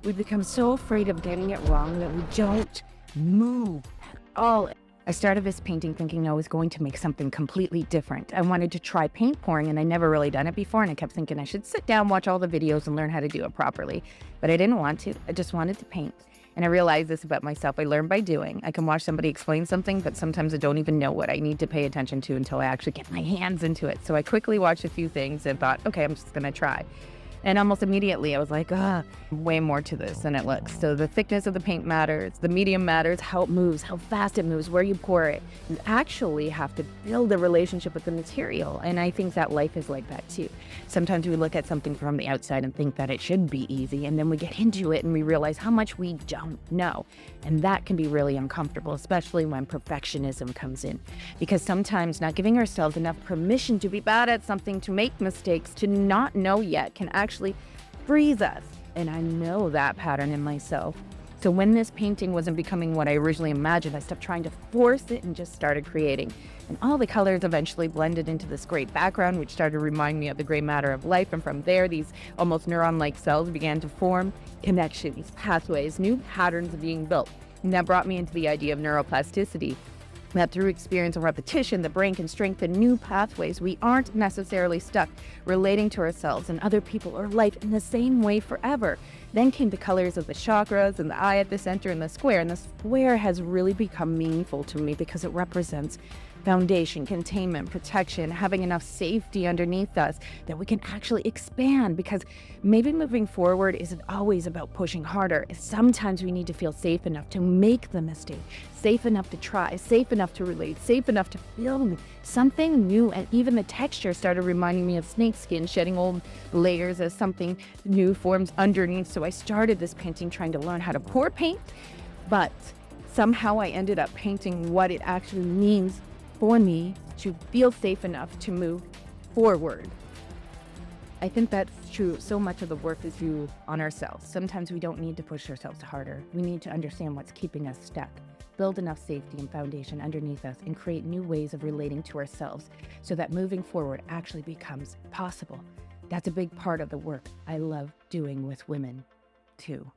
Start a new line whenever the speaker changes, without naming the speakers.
We become so afraid of getting it wrong that we don't move at all. I started this painting thinking I was going to make something completely different. I wanted to try paint pouring, and I never really done it before, and I kept thinking I should sit down, watch all the videos, and learn how to do it properly. But I didn't want to. I just wanted to paint. And I realized this about myself. I learned by doing. I can watch somebody explain something, but sometimes I don't even know what I need to pay attention to until I actually get my hands into it. So I quickly watched a few things and thought, okay, I'm just going to try. And almost immediately I was like, way more to this than it looks. So the thickness of the paint matters, the medium matters, how it moves, how fast it moves, where you pour it. You actually have to build a relationship with the material. And I think that life is like that too. Sometimes we look at something from the outside and think that it should be easy. And then we get into it and we realize how much we don't know. And that can be really uncomfortable, especially when perfectionism comes in. Because sometimes not giving ourselves enough permission to be bad at something, to make mistakes, to not know yet can actually freeze us. And I know that pattern in myself. So when this painting wasn't becoming what I originally imagined, I stopped trying to force it and just started creating. And all the colors eventually blended into this great background, which started to remind me of the gray matter of life. And from there, these almost neuron-like cells began to form connections, pathways, new patterns being built. And that brought me into the idea of neuroplasticity, that through experience and repetition, the brain can strengthen new pathways. We aren't necessarily stuck relating to ourselves and other people or life in the same way forever. Then came the colors of the chakras and the eye at the center and the square. And the square has really become meaningful to me because it represents foundation, containment, protection, having enough safety underneath us that we can actually expand, because maybe moving forward isn't always about pushing harder. Sometimes we need to feel safe enough to make the mistake, safe enough to try, safe enough to relate, safe enough to build something new. And even the texture started reminding me of snakeskin, shedding old layers as something new forms underneath. So I started this painting trying to learn how to pour paint, but somehow I ended up painting what it actually means for me to feel safe enough to move forward. I think that's true. So much of the work is due on ourselves. Sometimes we don't need to push ourselves harder. We need to understand what's keeping us stuck, build enough safety and foundation underneath us, and create new ways of relating to ourselves so that moving forward actually becomes possible. That's a big part of the work I love doing with women too.